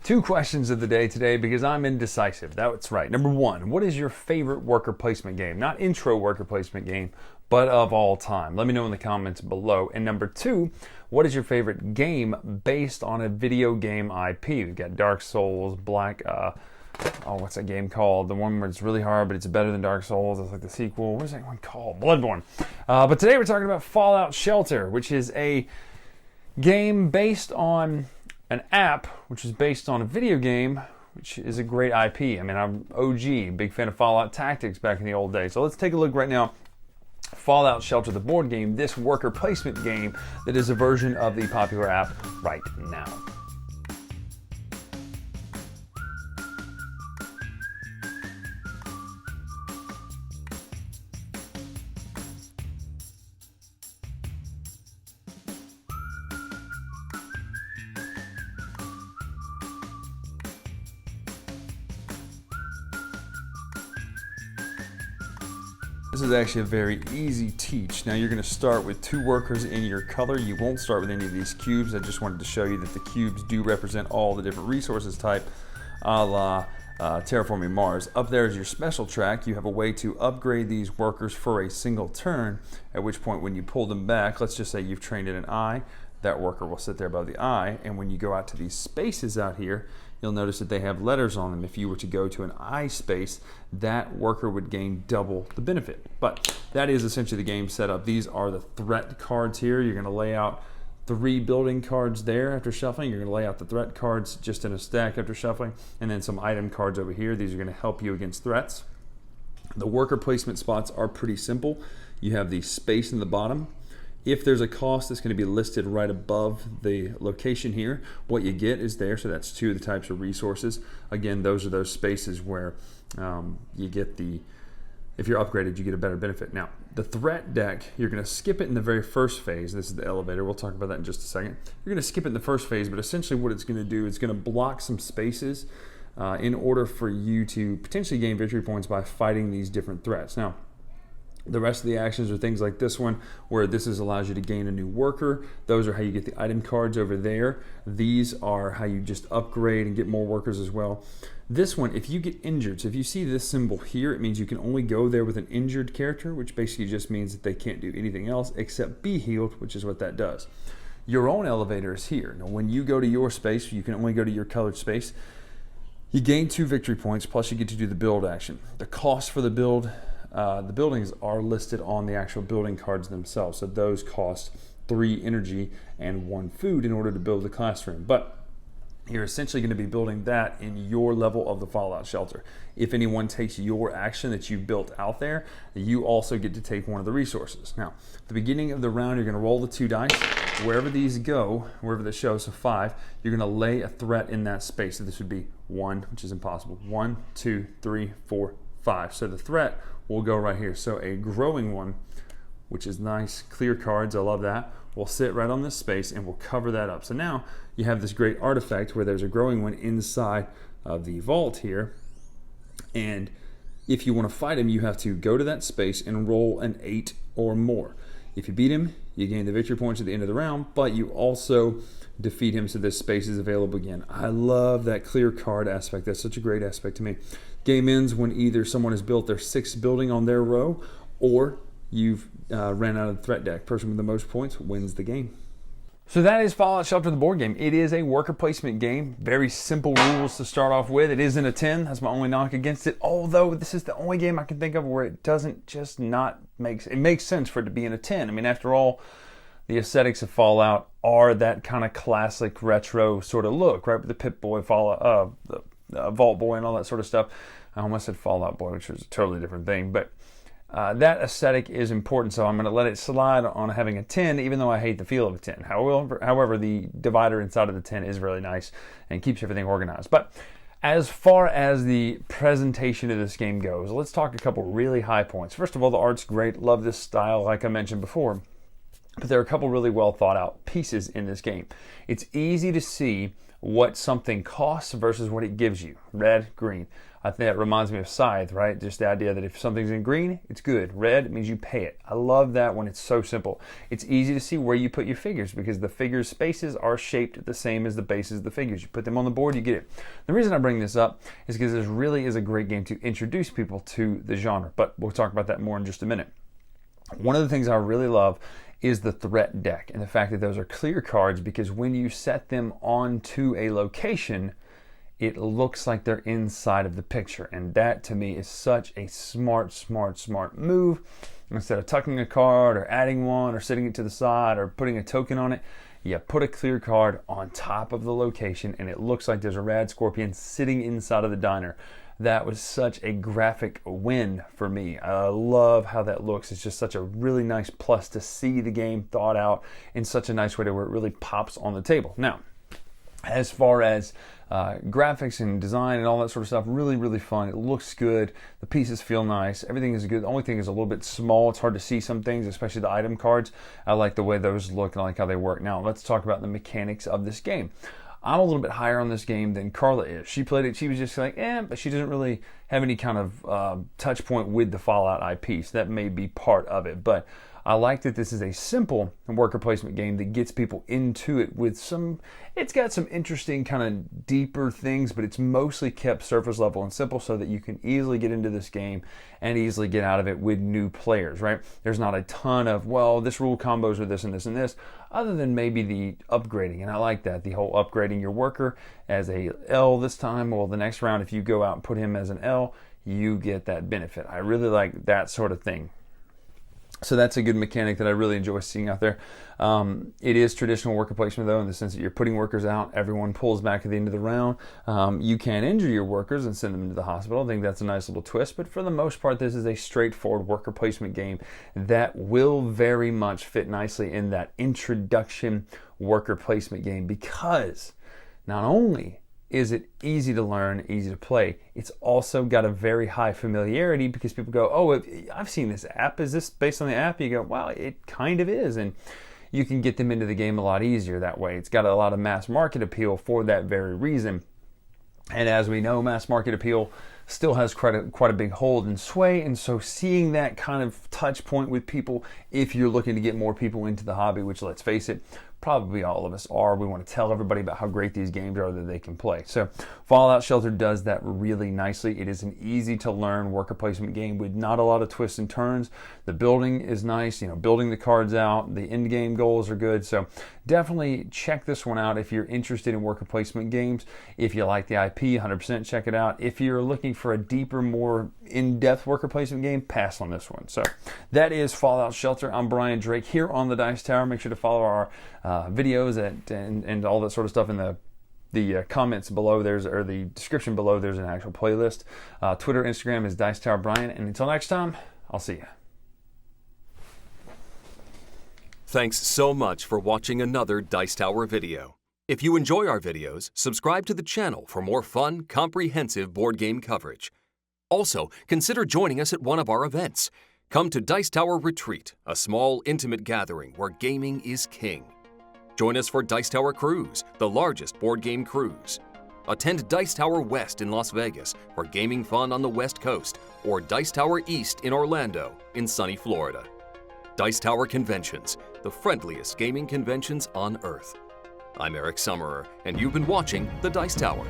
Two questions of the day today because I'm indecisive. That's right. Number one, what is your favorite worker placement game? Not intro worker placement game, but of all time. Let me know in the comments below. And number two, what is your favorite game based on a video game IP? We've got Dark Souls, what's that game called? The one where it's really hard, but it's better than Dark Souls. It's like the sequel. What's that one called? Bloodborne. But today we're talking about Fallout Shelter, which is a game based on an app, which is based on a video game, which is a great IP. I mean, I'm OG, big fan of Fallout Tactics back in the old days. So let's take a look right now. Fallout Shelter, the board game, this worker placement game that is a version of the popular app right now. This is actually a very easy teach. Now you're going to start with 2 workers in your color. You won't start with any of these cubes. I just wanted to show you that the cubes do represent all the different resources type, a la Terraforming Mars. Up there is your special track. You have a way to upgrade these workers for a single turn, at which point when you pull them back, let's just say you've trained in an eye, that worker will sit there above the eye, and when you go out to these spaces out here, you'll notice that they have letters on them. If you were to go to an I space, that worker would gain double the benefit. But that is essentially the game setup. These are the threat cards here. You're going to lay out 3 building cards there after shuffling. You're going to lay out the threat cards just in a stack after shuffling, and then some item cards over here. These are going to help you against threats. The worker placement spots are pretty simple. You have the space in the bottom. If there's a cost, it's going to be listed right above the location here. What you get is there, so that's 2 of the types of resources. Again, those are those spaces where you get if you're upgraded, you get a better benefit. Now, the threat deck, you're going to skip it in the very first phase. This is the elevator. We'll talk about that in just a second. You're going to skip it in the first phase, but essentially what it's going to do is going to block some spaces in order for you to potentially gain victory points by fighting these different threats. Now, the rest of the actions are things like this one, where this allows you to gain a new worker. Those are how you get the item cards over there. These are how you just upgrade and get more workers as well. This one, if you get injured, so if you see this symbol here, it means you can only go there with an injured character, which basically just means that they can't do anything else except be healed, which is what that does. Your own elevator is here. Now, when you go to your space, you can only go to your colored space. You gain 2 victory points, plus you get to do the build action. The cost for the build, the buildings are listed on the actual building cards themselves. So those cost 3 energy and 1 food in order to build the classroom. But you're essentially going to be building that in your level of the Fallout Shelter. If anyone takes your action that you've built out there, you also get to take one of the resources. Now, at the beginning of the round, you're going to roll the 2 dice. Wherever these go, wherever this shows, so 5, you're going to lay a threat in that space. So this would be 1, which is impossible. 1, 2, 3, 4, 5. So the threat will go right here. So a growing one, which is nice, clear cards, I love that, will sit right on this space and will cover that up. So now you have this great artifact where there's a growing one inside of the vault here. And if you want to fight him, you have to go to that space and roll an 8 or more. If you beat him, you gain the victory points at the end of the round, but you also defeat him, so this space is available again. I love that clear card aspect. That's such a great aspect to me. Game ends when either someone has built their 6th building on their row, or you've ran out of the threat deck. Person with the most points wins the game. So that is Fallout Shelter, the board game. It is a worker placement game. Very simple rules to start off with. It isn't a 10. That's my only knock against it. Although this is the only game I can think of where it doesn't just not make... It makes sense for it to be in a 10. I mean, after all, the aesthetics of Fallout are that kind of classic retro sort of look, right? With the Pip-Boy, Fallout, the Vault Boy and all that sort of stuff. I almost said Fallout Boy, which was a totally different thing. But that aesthetic is important, so I'm going to let it slide on having a 10, even though I hate the feel of a 10. However, the divider inside of the 10 is really nice and keeps everything organized. But as far as the presentation of this game goes, let's talk a couple really high points. First of all, the art's great. Love this style, like I mentioned before. But there are a couple really well thought out pieces in this game. It's easy to see what something costs versus what it gives you. Red, green. I think that reminds me of Scythe, right? Just the idea that if something's in green, it's good. Red, it means you pay it. I love that when it's so simple. It's easy to see where you put your figures because the figures' spaces are shaped the same as the bases of the figures. You put them on the board, you get it. The reason I bring this up is because this really is a great game to introduce people to the genre, but we'll talk about that more in just a minute. One of the things I really love is the threat deck and the fact that those are clear cards, because when you set them onto a location, it looks like they're inside of the picture. And that to me is such a smart move. Instead of tucking a card or adding one or setting it to the side or putting a token on it, you put a clear card on top of the location and it looks like there's a rad scorpion sitting inside of the diner. That was such a graphic win for me. I love how that looks. It's just such a really nice plus to see the game thought out in such a nice way to where it really pops on the table. Now, as far as graphics and design and all that sort of stuff, really fun. It looks good. The pieces feel nice. Everything is good. The only thing is a little bit small. It's hard to see some things, especially the item cards. I like the way those look and I like how they work. Now, let's talk about the mechanics of this game. I'm a little bit higher on this game than Carla is. She played it, she was just like, but she doesn't really have any kind of touch point with the Fallout IP, so that may be part of it. But I like that this is a simple worker placement game that gets people into it with it's got some interesting kind of deeper things, but it's mostly kept surface level and simple so that you can easily get into this game and easily get out of it with new players, right? There's not a ton of, well, this rule combos with this and this and this, other than maybe the upgrading. And I like that, the whole upgrading your worker as a L this time. Well, the next round, if you go out and put him as an L, you get that benefit. I really like that sort of thing. So that's a good mechanic that I really enjoy seeing out there. It is traditional worker placement, though, in the sense that you're putting workers out. Everyone pulls back at the end of the round. You can injure your workers and send them to the hospital. I think that's a nice little twist. But for the most part, this is a straightforward worker placement game that will very much fit nicely in that introduction worker placement game, because not only is it easy to learn, easy to play, it's also got a very high familiarity, because people go, oh, I've seen this app. Is this based on the app? You go, well, it kind of is. And you can get them into the game a lot easier that way. It's got a lot of mass market appeal for that very reason. And as we know, mass market appeal still has quite a big hold and sway. And so seeing that kind of touch point with people, if you're looking to get more people into the hobby, which, let's face it, probably all of us are. We want to tell everybody about how great these games are that they can play. So Fallout Shelter does that really nicely. It is an easy to learn worker placement game with not a lot of twists and turns. The building is nice, building the cards out. The end game goals are good. So definitely check this one out if you're interested in worker placement games. If you like the IP, 100% check it out. If you're looking for a deeper, more in-depth worker placement game, pass on this one. So that is Fallout Shelter. I'm Brian Drake here on the Dice Tower. Make sure to follow our videos and all that sort of stuff in the comments below. Or the description below, there's an actual playlist. Twitter, Instagram is Dice Tower Brian. And until next time, I'll see you. Thanks so much for watching another Dice Tower video. If you enjoy our videos, subscribe to the channel for more fun, comprehensive board game coverage. Also, consider joining us at one of our events. Come to Dice Tower Retreat, a small, intimate gathering where gaming is king. Join us for Dice Tower Cruise, the largest board game cruise. Attend Dice Tower West in Las Vegas for gaming fun on the West Coast, or Dice Tower East in Orlando in sunny Florida. Dice Tower Conventions, the friendliest gaming conventions on Earth. I'm Eric Summerer, and you've been watching The Dice Tower.